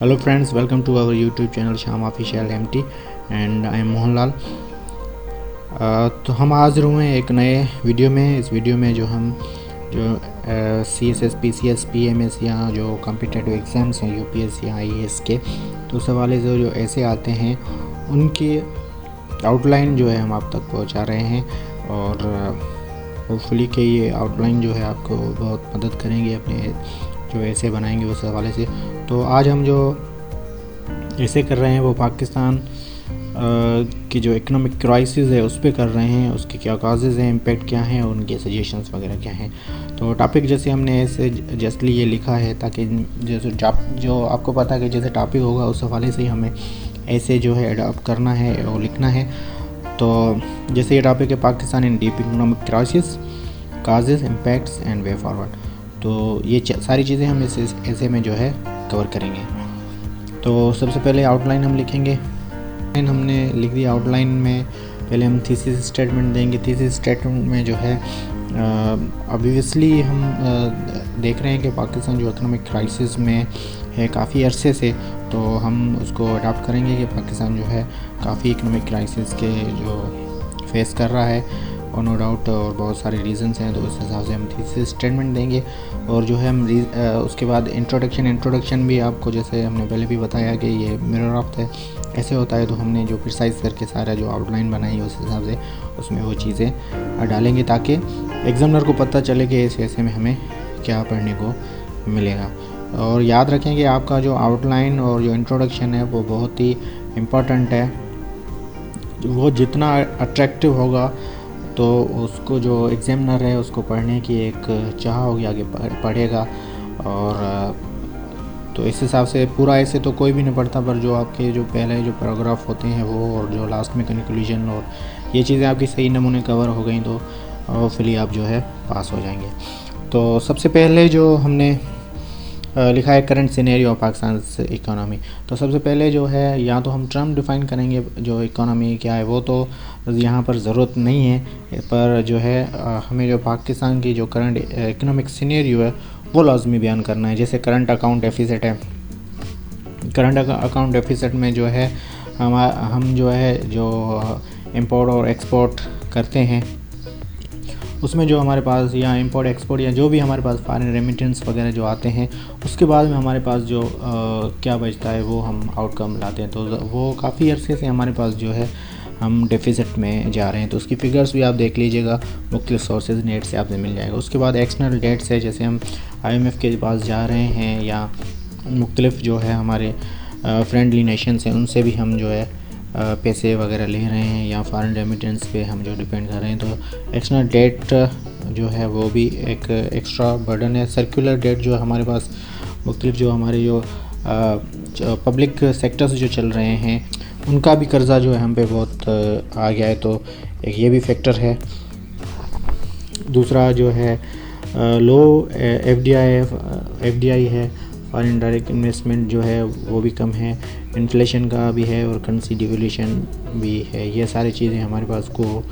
Hello friends, welcome to our YouTube channel Shaam official MT and I am Mohanlal. तो हम हाजिर हुए हैं एक नए वीडियो में। इस वीडियो में जो हम CSS PCS PMS या जो कॉम्पिटिटिव एग्ज़ाम्स हैं UPSC या IAS के, तो उस हवाले से जो ऐसे आते हैं उनकी आउटलाइन जो है हम आप तक पहुंचा रहे हैं और होपफुली कि ये आउटलाइन जो है आपको बहुत मदद करेंगे अपने जो ऐसे बनाएंगे उस हवाले से। तो आज हम जो ऐसे कर रहे हैं वो पाकिस्तान की जो इकोनॉमिक क्राइसिस है उस पर कर रहे हैं, उसके क्या काजेज़ हैं, इम्पेक्ट क्या हैं और उनके सजेशंस वगैरह क्या हैं। तो टॉपिक जैसे हमने ऐसे जस्टली ये लिखा है ताकि जैसे जो आपको पता है कि जैसे टॉपिक होगा उस हवाले से ही हमें ऐसे जो है अडॉप्ट करना है और लिखना है। तो जैसे ये टॉपिक है पाकिस्तान इन deep economic crisis, causes, impacts and way forward. तो ये सारी चीज़ें हम ऐसे में जो है कवर करेंगे। तो सबसे पहले आउटलाइन हम लिखेंगे। हमने लिख दिया आउटलाइन में। पहले हम थीसिस स्टेटमेंट देंगे। थीसिस स्टेटमेंट में जो है ऑब्वियसली हम देख रहे हैं कि पाकिस्तान जो इकोनॉमिक क्राइसिस में है काफ़ी अरसे से, तो हम उसको अडॉप्ट करेंगे कि पाकिस्तान जो है काफ़ी इकोनॉमिक क्राइसिस के जो फेस कर रहा है और नो डाउट और बहुत सारे रीज़न्स हैं। तो उस हिसाब से हम थीसिस स्टेटमेंट देंगे और जो है हम उसके बाद इंट्रोडक्शन भी आपको जैसे हमने पहले भी बताया कि ये मिरर ऑफ है ऐसे होता है। तो हमने जो प्रिसाइज़ करके सारा जो आउटलाइन बनाई है उस हिसाब से उसमें वो चीज़ें डालेंगे ताकि एग्ज़ामिनर को पता चले कि इस ऐसे में हमें क्या पढ़ने को मिलेगा। और याद रखें कि आपका जो आउटलाइन और जो इंट्रोडक्शन है वो बहुत ही इम्पॉर्टेंट है। वो जितना अट्रैक्टिव होगा तो उसको जो एग्ज़ामिनर है उसको पढ़ने की एक चाह होगी, आगे पढ़ेगा। और तो इस हिसाब से पूरा ऐसे तो कोई भी नहीं पढ़ता, पर जो आपके जो पहले जो पैराग्राफ होते हैं वो और जो लास्ट में कंक्लूजन और ये चीज़ें आपकी सही नमूने कवर हो गई तो होपफुली आप जो है पास हो जाएंगे। तो सबसे पहले जो हमने लिखा है current scenario of Pakistan economy. तो सबसे पहले जो है या तो हम टर्म डिफ़ाइन करेंगे जो इकोनॉमी क्या है, वो तो यहाँ पर ज़रूरत नहीं है, पर जो है हमें जो पाकिस्तान की जो करंट इकोनॉमिक सिनेरियो है वो लाजमी बयान करना है। जैसे करंट अकाउंट डेफिसिट है। करंट अकाउंट डेफिसिट में जो है हम जो है जो इंपोर्ट और एक्सपोर्ट करते हैं उसमें जो हमारे पास या इंपोर्ट एक्सपोर्ट या जो भी हमारे पास फॉरेन रेमिटेंस वगैरह जो आते हैं उसके बाद में हमारे पास जो क्या बचता है वो हम आउटकम लाते हैं। तो वो काफ़ी अरसे से हमारे पास जो है हम डेफिसिट में जा रहे हैं। तो उसकी फ़िगर्स भी आप देख लीजिएगा, मुख्तलिफ सोर्सेज नेट से आपसे मिल जाएगा। उसके बाद एक्सटर्नल डेट्स है, जैसे हम IMF के पास जा रहे हैं या मुख्तलिफ जो है हमारे फ्रेंडली नेशंस हैं उनसे भी हम जो है पैसे वगैरह ले रहे हैं या फॉरेन रेमिटेंस पे हम जो डिपेंड कर रहे हैं। तो एक्सटर्नल डेट जो है वो भी एक एक्स्ट्रा बर्डन है। सर्कुलर डेट जो हमारे पास मुख्तलिफ जो हमारे जो पब्लिक सेक्टर्स जो चल रहे हैं उनका भी कर्ज़ा जो है हम पे बहुत आ गया है, तो एक ये भी फैक्टर है। दूसरा जो है लो FDI है, फॉरेन डायरेक्ट इन्वेस्टमेंट जो है वो भी कम है। इन्फ्लेशन का भी है और करेंसी डिवैल्यूएशन भी है। ये सारी चीज़ें हमारे पास को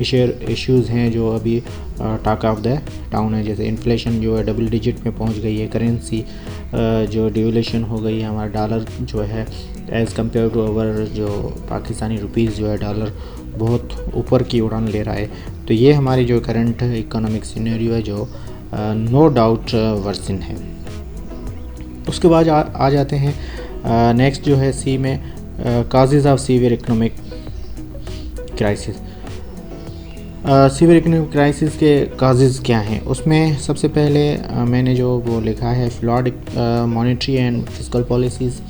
इश्यूज़ हैं जो अभी टॉक ऑफ द टाउन है। जैसे इन्फ्लेशन जो है डबल डिजिट में पहुंच गई है, करेंसी जो डिवैल्यूएशन हो गई है, हमारा डॉलर जो है एज़ कम्पेयर टू अवर जो पाकिस्तानी रुपीज़ जो है डॉलर बहुत ऊपर की उड़ान ले रहा है। तो ये हमारी जो करंट इकोनॉमिक सिनेरियो है जो नो डाउट वर्सन है। उसके बाद आ जाते हैं नेक्स्ट जो है सी में causes of severe economic crisis. Severe economic crisis के काजेज़ क्या हैं, उसमें सबसे पहले मैंने जो वो लिखा है flawed monetary and fiscal policies.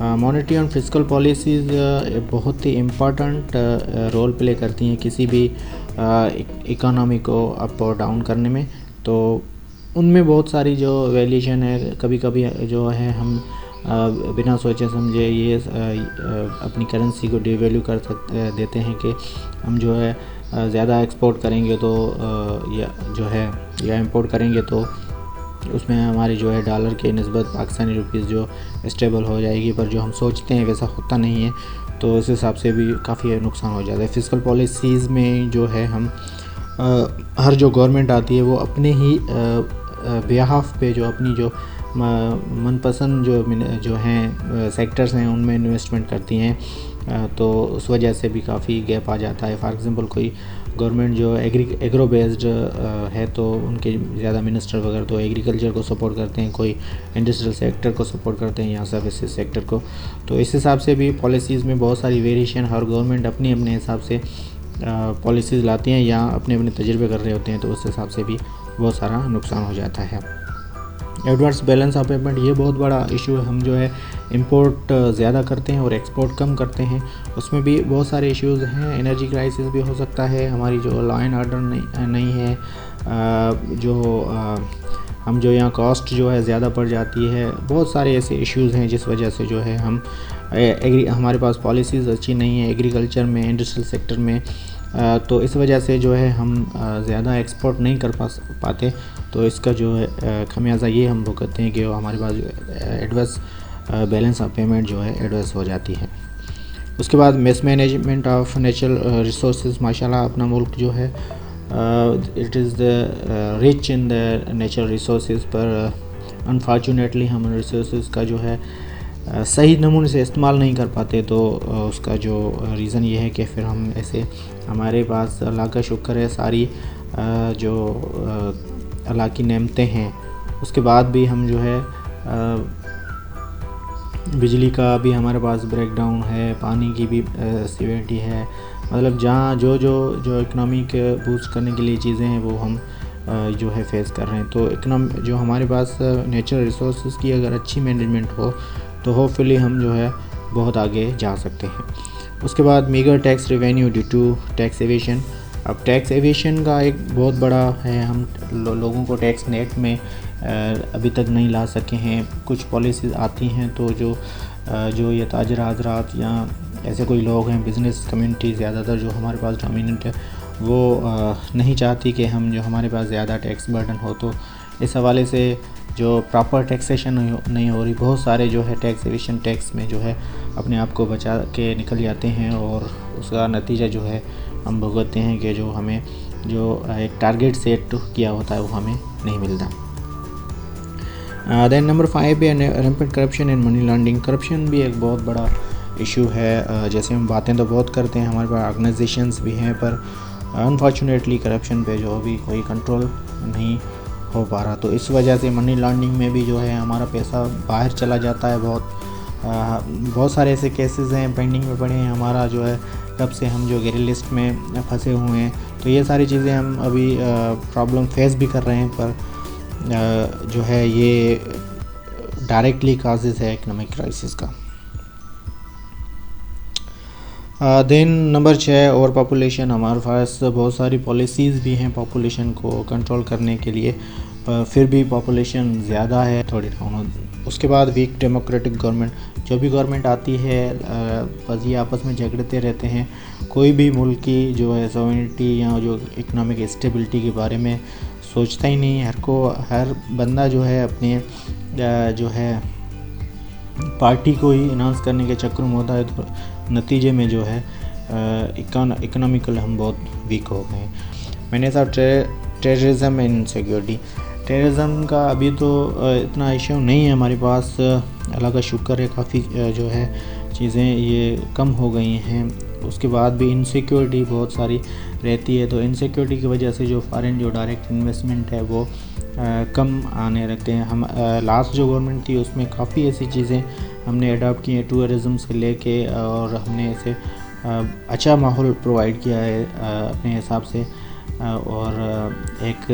Monetary and fiscal policies बहुत ही इम्पॉर्टेंट रोल प्ले करती हैं किसी भी इकोनॉमी को अप और डाउन करने में। तो उनमें बहुत सारी जो वैल्यूएशन है, कभी कभी जो है हम बिना सोचे समझे ये अपनी करेंसी को डिवैल्यू कर देते हैं कि हम जो है ज़्यादा एक्सपोर्ट करेंगे तो या जो है या इंपोर्ट करेंगे तो उसमें हमारी जो है डॉलर के निस्बत पाकिस्तानी रुपीज़ जो स्टेबल हो जाएगी, पर जो हम सोचते हैं वैसा होता नहीं है। तो इस हिसाब से भी काफ़ी नुकसान हो जाता है। फिस्कल पॉलिसीज़ में जो है हम हर जो गवर्नमेंट आती है वो अपने ही बिहाफ पे जो अपनी जो मनपसंद जो हैं सेक्टर्स हैं उनमें इन्वेस्टमेंट करती हैं, तो उस वजह से भी काफ़ी गैप आ जाता है। फॉर एग्ज़ाम्पल कोई गवर्नमेंट जो एग्रो बेस्ड है तो उनके ज़्यादा मिनिस्टर वगैरह तो एग्रीकल्चर को सपोर्ट करते हैं, कोई इंडस्ट्रियल सेक्टर को सपोर्ट करते हैं या सर्विसेज सेक्टर को। तो इस हिसाब से भी पॉलिसीज़ में बहुत सारी वेरिएशन, हर गवर्नमेंट अपने अपने हिसाब से पॉलिसीज़ लाती हैं या अपने अपने तजुर्बे कर रहे होते हैं, तो उस हिसाब से भी बहुत सारा नुकसान हो जाता है। एडवर्स बैलेंस ऑफ पेमेंट ये बहुत बड़ा इशू है। हम जो है इंपोर्ट ज़्यादा करते हैं और एक्सपोर्ट कम करते हैं, उसमें भी बहुत सारे इश्यूज़ हैं। एनर्जी क्राइसिस भी हो सकता है, हमारी जो लॉ एंड ऑर्डर नहीं है, हम जो यहाँ कॉस्ट जो है ज़्यादा पड़ जाती है, बहुत सारे ऐसे इश्यूज़ हैं जिस वजह से जो है हमारे पास पॉलिसीज़ अच्छी नहीं है एग्रीकल्चर में, इंडस्ट्रियल सेक्टर में, तो इस वजह से जो है हम ज़्यादा एक्सपोर्ट नहीं कर पाते। तो इसका जो है खमियाजा ये हम भुगतते हैं कि हमारे पास एडवर्स बैलेंस ऑफ पेमेंट जो है एडवर्स हो जाती है। उसके बाद मिसमैनेजमेंट ऑफ नेचुरल रिसोर्सेज। माशाल्लाह अपना मुल्क जो है it is the rich in the natural resources, पर अनफॉर्चुनेटली हम रिसोर्सेज का जो है सही नमूने से इस्तेमाल नहीं कर पाते। तो उसका जो रीज़न ये है कि फिर हम ऐसे, हमारे पास अल्लाह का शुक्र है सारी जो अल्लाह की नेमतें हैं, उसके बाद भी हम जो है बिजली का भी हमारे पास ब्रेकडाउन है, पानी की भी सीवियरिटी है, मतलब जहाँ जो इकनॉमिक बूस्ट करने के लिए चीज़ें हैं वो हम जो है फेस कर रहे हैं। तो जो हमारे पास नेचुरल रिसोर्सेज की अगर अच्छी मैनेजमेंट हो तो होपफुली हम जो है बहुत आगे जा सकते हैं। उसके बाद meagre tax revenue due to tax evasion. अब टैक्स एवेशन का एक बहुत बड़ा है, हम लोगों को टैक्स नेट में अभी तक नहीं ला सके हैं। कुछ पॉलिसीज़ आती हैं तो जो ये ताजर हज़रात या ऐसे कोई लोग हैं, बिज़नेस कम्युनिटी ज़्यादातर जो हमारे पास डोमिनेंट है, वो नहीं चाहती कि हम जो हमारे पास ज़्यादा टैक्स बर्डन हो। तो इस हवाले से जो प्रॉपर टैक्सेशन नहीं हो रही, बहुत सारे जो है टैक्स एवेशन टैक्स में जो है अपने आप को बचा के निकल जाते हैं और उसका नतीजा जो है हम भुगतते हैं कि जो हमें जो एक टारगेट सेट किया होता है वो हमें नहीं मिलता। देन नंबर 5 है rampant corruption and money laundering. Corruption भी एक बहुत बड़ा इशू है। जैसे हम बातें तो बहुत करते हैं, हमारे पास ऑर्गेनाइजेशंस भी हैं, पर अनफॉर्चुनेटली करप्शन पे जो अभी कोई कंट्रोल नहीं हो पा रहा। तो इस वजह से मनी लॉन्ड्रिंग में भी जो है हमारा पैसा बाहर चला जाता है। बहुत सारे ऐसे केसेस हैं पेंडिंग में पड़े हैं, हमारा जो है कब से हम जो ग्रे लिस्ट में फंसे हुए हैं। तो ये सारी चीज़ें हम अभी प्रॉब्लम फेस भी कर रहे हैं, पर जो है ये डायरेक्टली काजेज़ है इकोनॉमिक क्राइसिस का। Then number 6 over population. हमारे पास बहुत सारी पॉलिसीज़ भी हैं पॉपुलेशन को कंट्रोल करने के लिए, फिर भी पॉपुलेशन ज़्यादा है थोड़ी डाउन। उसके बाद वीक डेमोक्रेटिक गवर्नमेंट। जो भी गवर्नमेंट आती है बस ये आपस में झगड़ते रहते हैं, कोई भी मुल्क की जो है सॉवरेनिटी या जो इकोनॉमिक स्टेबिलिटी के बारे में सोचता ही नहीं। हर बंदा जो है अपने जो है पार्टी को ही इनाउंस करने के चक्कर में होता है, तो नतीजे में जो है इकोनॉमिकल हम बहुत वीक हो गए हैं। मैंने साहब टेररिज्म एंड इनसिक्योरिटी। टेररिज्म का अभी तो इतना इशू नहीं है हमारे पास, अल्लाह का शुक्र है, काफ़ी जो है चीज़ें ये कम हो गई हैं। उसके बाद भी इनसिक्योरिटी बहुत सारी रहती है, तो इनसिक्योरिटी की वजह से जो फॉरेन जो डायरेक्ट इन्वेस्टमेंट है वो कम आने लगते हैं। हम लास्ट जो गवर्नमेंट थी उसमें काफ़ी ऐसी चीज़ें हमने अडॉप्ट की हैं टूरिज़म से लेके, और हमने ऐसे अच्छा माहौल प्रोवाइड किया है अपने हिसाब से, और एक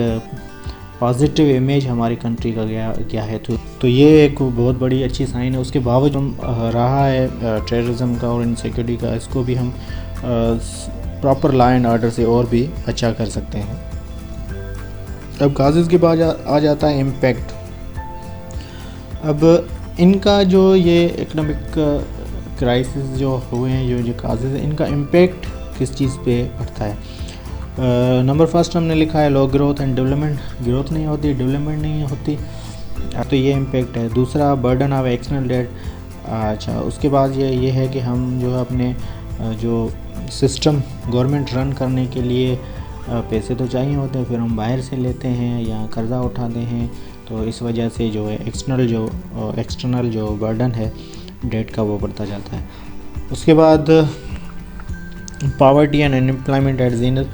पॉजिटिव इमेज हमारी कंट्री का गया है। तो ये एक बहुत बड़ी अच्छी साइन है। उसके बावजूद हम रहा है टेररिज्म का और इनसिक्योरिटी का, इसको भी हम प्रॉपर लॉ एंड ऑर्डर से और भी अच्छा कर सकते हैं। अब काजेज़ के बाद आ जाता है इम्पैक्ट। अब इनका जो ये इकोनॉमिक क्राइसिस जो हुए हैं, जो काजेज़ हैं, इनका इम्पैक्ट किस चीज़ पे पड़ता है। नंबर फर्स्ट हमने लिखा है लो ग्रोथ एंड डेवलपमेंट। ग्रोथ नहीं होती, डेवलपमेंट नहीं होती, तो ये इम्पैक्ट है। दूसरा बर्डन ऑफ एक्सटर्नल डेट। अच्छा, उसके बाद ये है कि हम जो है अपने जो सिस्टम गवर्नमेंट रन करने के लिए पैसे तो चाहिए होते हैं, फिर हम बाहर से लेते हैं या कर्ज़ा उठाते हैं, तो इस वजह से जो है एक्सटर्नल जो बर्डन है डेट का वो बढ़ता जाता है। उसके बाद पावर्टी एंड अनएम्प्लॉयमेंट एट ज़ीनत,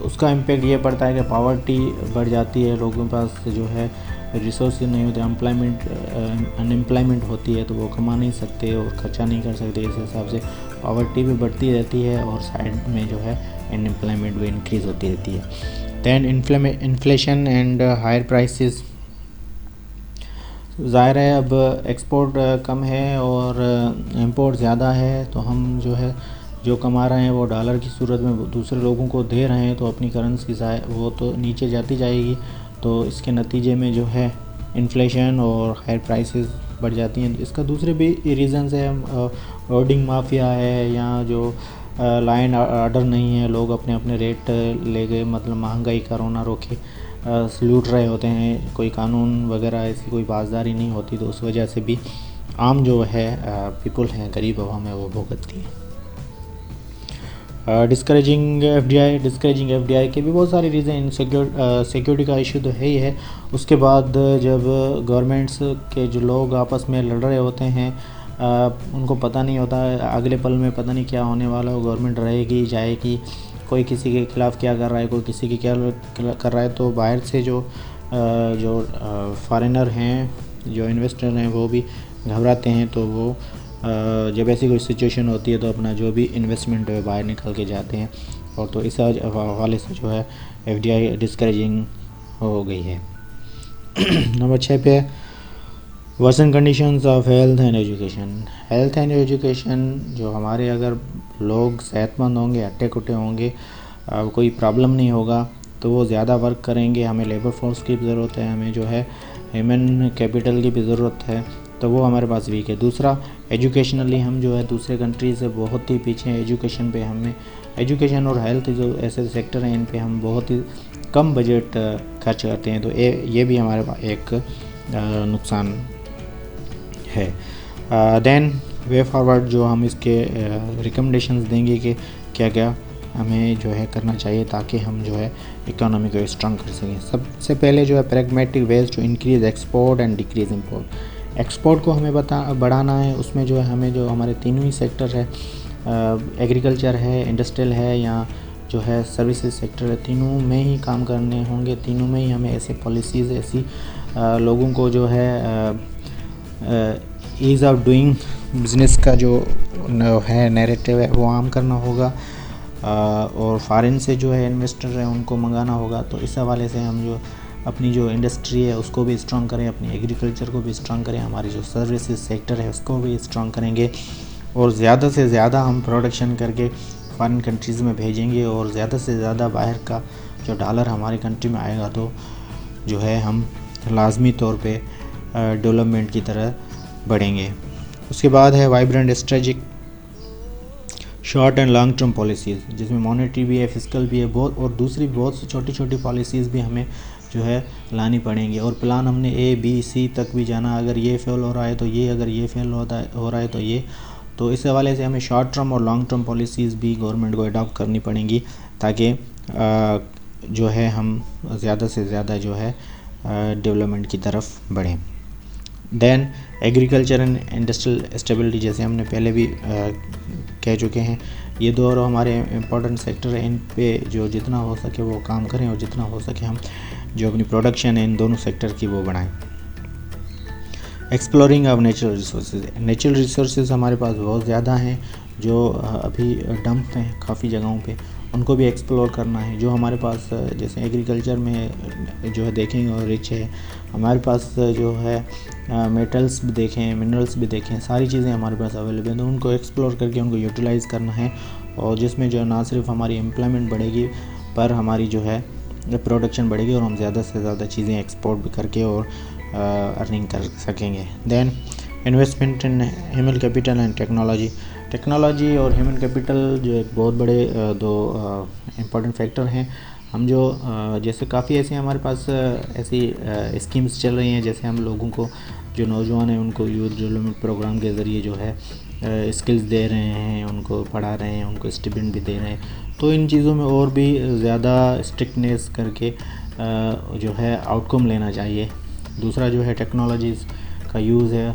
उसका इम्पेक्ट ये पड़ता है कि पावर्टी बढ़ जाती है, लोगों के पास जो है रिसोर्स नहीं होते, अनएम्प्लॉयमेंट होती है तो वो कमा नहीं सकते और खर्चा नहीं कर सकते। इस हिसाब से पावर्टी भी बढ़ती रहती है और साइड में जो है अनएम्प्लॉयमेंट भी इंक्रीज़ होती रहती है। Then inflation and higher prices, ज़ाहिर है अब एक्सपोर्ट कम है और इंपोर्ट ज़्यादा है, तो हम जो है जो कमा रहे हैं वो डॉलर की सूरत में दूसरे लोगों को दे रहे हैं, तो अपनी करेंसी वो तो नीचे जाती जाएगी। तो इसके नतीजे में जो है इन्फ्लेशन और हायर प्राइसेस बढ़ जाती हैं। इसका दूसरे भी रीज़न्स है, होर्डिंग माफिया है या जो लाइन ऑर्डर नहीं है, लोग अपने अपने रेट ले गए, मतलब महंगाई कोरोना रोके लूट रहे होते हैं, कोई कानून वगैरह ऐसी कोई बाज़दारी नहीं होती, तो उस वजह से भी आम जो है पीपल हैं, गरीब आवाम है, वो भुगतती है। डिस्करेजिंग एफडीआई के भी बहुत सारे रीज़न, सिक्योरिटी का इशू तो है ही है। उसके बाद जब गवर्नमेंट्स के जो लोग आपस में लड़ रहे होते हैं, उनको पता नहीं होता अगले पल में पता नहीं क्या होने वाला हो, गवर्नमेंट रहेगी जाएगी, कोई किसी के ख़िलाफ़ क्या कर रहा है, कोई किसी की क्या कर रहा है, तो बाहर से जो फॉरेनर हैं, जो इन्वेस्टर हैं, वो भी घबराते हैं। तो वो जब ऐसी कोई सिचुएशन होती है तो अपना जो भी इन्वेस्टमेंट है बाहर निकल के जाते हैं, और तो इस हवाले से जो है एफडीआई डिस्करेजिंग हो गई है। नंबर 6 पे worsen conditions of health and education. जो हमारे अगर लोग सेहतमंद होंगे, हट्टे कुट्टे होंगे, कोई प्रॉब्लम नहीं होगा, तो वो ज़्यादा वर्क करेंगे। हमें लेबर फोर्स की भी ज़रूरत है, हमें जो है ह्यूमन कैपिटल की भी ज़रूरत है, तो वो हमारे पास वीक है। दूसरा, एजुकेशनली हम जो है दूसरे कंट्री से बहुत ही पीछे हैं एजुकेशन पे। हमें एजुकेशन और हेल्थ जो ऐसे सेक्टर हैं, इन पे हम बहुत ही कम बजट खर्च करते हैं, तो ये भी हमारे पास एक नुकसान है। देन वे फॉरवर्ड, जो हम इसके रिकमेंडेशंस देंगे कि क्या क्या हमें जो है करना चाहिए ताकि हम जो है इकोनॉमी को स्ट्रॉन्ग कर सकें। सबसे पहले जो है pragmatic ways to increase export and decrease import. Export को हमें बढ़ाना है, उसमें जो है हमें जो हमारे तीनों ही सेक्टर है, एग्रीकल्चर है, इंडस्ट्रियल है या जो है सर्विसेज सेक्टर है, तीनों में ही काम करने होंगे। तीनों में ही हमें ऐसे पॉलिसीज़, ऐसी लोगों को जो है ईज़ ऑफ डूइंग बिज़नेस का जो है नैरेटिव है वो आम करना होगा, और फॉरेन से जो है इन्वेस्टर है उनको मंगाना होगा। तो इस हवाले से हम जो अपनी जो इंडस्ट्री है उसको भी स्ट्रॉन्ग करें, अपनी एग्रीकल्चर को भी स्ट्रॉन्ग करें, हमारी जो सर्विसेज सेक्टर है उसको भी स्ट्रॉन्ग करेंगे, और ज़्यादा से ज़्यादा हम प्रोडक्शन करके फॉरेन कंट्रीज़ में भेजेंगे, और ज़्यादा से ज़्यादा बाहर का जो डॉलर हमारी कंट्री में आएगा तो जो है हम लाजमी तौर पे डेवलपमेंट की तरह बढ़ेंगे। उसके बाद है vibrant strategic short and long term policies, जिसमें मॉनेटरी भी है, फिस्कल भी है, बहुत और दूसरी बहुत सी छोटी छोटी पॉलिसीज़ भी हमें जो है लानी पड़ेंगी। और प्लान हमने ABC तक भी जाना, अगर ये फेल हो रहा है तो ये, अगर ये फेल हो रहा है तो ये। तो इस हवाले से हमें शॉर्ट टर्म और लॉन्ग टर्म पॉलिसीज़ भी गवर्नमेंट को अडॉप्ट करनी पड़ेंगी ताकि जो है हम ज़्यादा से ज़्यादा जो है डेवलपमेंट की तरफ बढ़ें। Then agriculture and industrial stability, जैसे हमने पहले भी कह चुके हैं, ये दो और हमारे इम्पोर्टेंट सेक्टर हैं, इन पे जो जितना हो सके वो काम करें, और जितना हो सके हम जो अपनी प्रोडक्शन है इन दोनों सेक्टर की वो बढ़ाएं। एक्सप्लोरिंग ऑफ नेचुरल रिसोर्सेज हमारे पास बहुत ज़्यादा हैं जो अभी डंप हैं काफ़ी जगहों पे, उनको भी एक्सप्लोर करना है। जो हमारे पास जैसे एग्रीकल्चर में जो है देखेंगे और रिच है, हमारे पास जो है मेटल्स भी देखें, मिनरल्स भी देखें, सारी चीज़ें हमारे पास अवेलेबल हैं, तो उनको एक्सप्लोर करके उनको यूटिलाइज़ करना है, और जिसमें जो ना सिर्फ हमारी एम्प्लॉयमेंट बढ़ेगी पर हमारी जो है प्रोडक्शन बढ़ेगी, और हम ज़्यादा से ज़्यादा चीज़ें एक्सपोर्ट भी करके और अर्निंग कर सकेंगे। Then investment in human capital and technology और ह्यूमन कैपिटल जो एक बहुत बड़े दो इम्पोर्टेंट फैक्टर हैं। हम जो जैसे काफ़ी ऐसे हमारे पास ऐसी स्कीम्स चल रही हैं, जैसे हम लोगों को जो नौजवान हैं उनको यूथ डेवलपमेंट प्रोग्राम के ज़रिए जो है स्किल्स दे रहे हैं, उनको पढ़ा रहे हैं, उनको स्टिपेंड भी दे रहे हैं। तो इन चीज़ों में और भी ज़्यादा स्ट्रिक्टनेस करके जो है आउटकम लेना चाहिए दूसरा जो है टेक्नोलॉजीज़ का यूज़ है,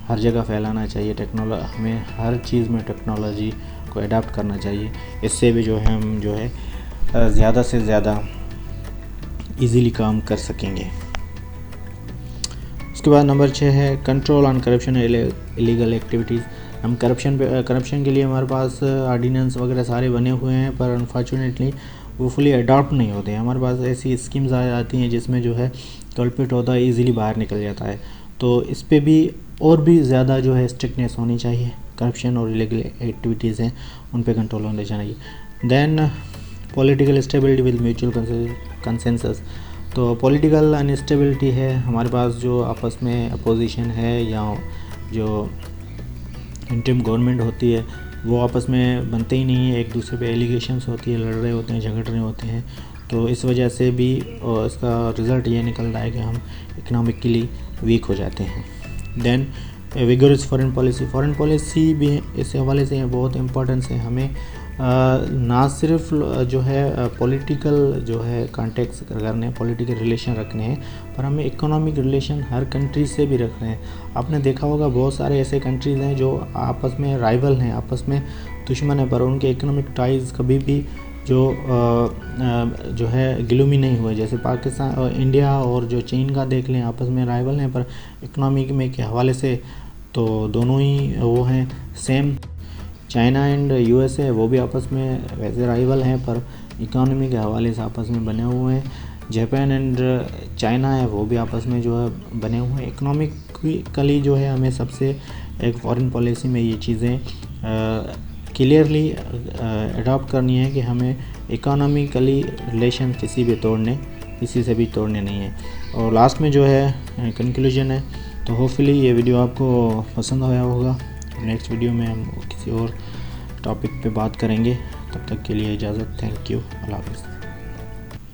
हर जगह फैलाना चाहिए। हमें हर चीज़ में टेक्नोलॉजी को अडाप्ट करना चाहिए। इससे भी जो है हम जो है ज़्यादा से ज़्यादा इजीली काम कर सकेंगे। उसके बाद नंबर 6 है control on corruption illegal activities. हम करप्शन के लिए हमारे पास ऑर्डिनेंस वगैरह सारे बने हुए हैं, पर अनफॉर्चुनेटली वो फुली अडॉप्ट नहीं होते हैं। हमारे पास ऐसी स्कीम्स आ जाती हैं जिसमें जो है कल्प्रिट होता है ईज़िली बाहर निकल जाता है। तो इस पे भी और भी ज़्यादा जो है स्ट्रिक्टनेस होनी चाहिए। करप्शन और इलीगल एक्टिविटीज़ हैं उन पे कंट्रोल होने चाहिए। Then political stability with mutual consensus. तो पॉलिटिकल अनस्टेबिलिटी है, हमारे पास जो आपस में अपोजिशन है या जो इंटरिम गवर्नमेंट होती है वो आपस में बनते ही नहीं है, एक दूसरे पे एलिगेशंस होती है, लड़ रहे होते हैं, झगड़ रहे होते हैं। तो इस वजह से भी इसका रिज़ल्ट ये निकल रहा है कि हम इकनॉमिकली वीक हो जाते हैं। देन विगरस फॉरेन पॉलिसी भी इस हवाले से बहुत इम्पोर्टेंस है। हमें ना सिर्फ जो है पॉलिटिकल जो है कॉन्टेक्ट्स करने, पॉलिटिकल रिलेशन रखने हैं, पर हमें इकोनॉमिक रिलेशन हर कंट्री से भी रखने हैं। आपने देखा होगा बहुत सारे ऐसे कंट्रीज़ हैं जो आपस में राइवल हैं, आपस में दुश्मन है, पर उनके इकोनॉमिक टाइज़ कभी भी जो है गिलूमी नहीं हुए। जैसे पाकिस्तान और इंडिया और जो चीन का देख लें, आपस में राइवल हैं, पर इकोनॉमिक में के हवाले से तो दोनों ही वो हैं सेम। चाइना एंड यूएसए वो भी आपस में वैसे राइवल हैं, पर इकोनॉमी के हवाले से आपस में बने हुए हैं। जापान एंड चाइना है वो भी आपस में जो है बने हुए हैं। इकोनॉमिकली जो है हमें सबसे एक फॉरेन पॉलिसी में ये चीज़ें क्लियरली अडॉप्ट करनी है कि हमें इकोनॉमिकली रिलेशन किसी से भी तोड़ने नहीं है। और लास्ट में जो है कंक्लूजन है। तो होपफुली ये वीडियो आपको पसंद आया होगा। नेक्स्ट वीडियो में हम किसी और टॉपिक पे बात करेंगे। तब तक के लिए इजाज़त। Thank you. अल्लाह हाफ़िज़।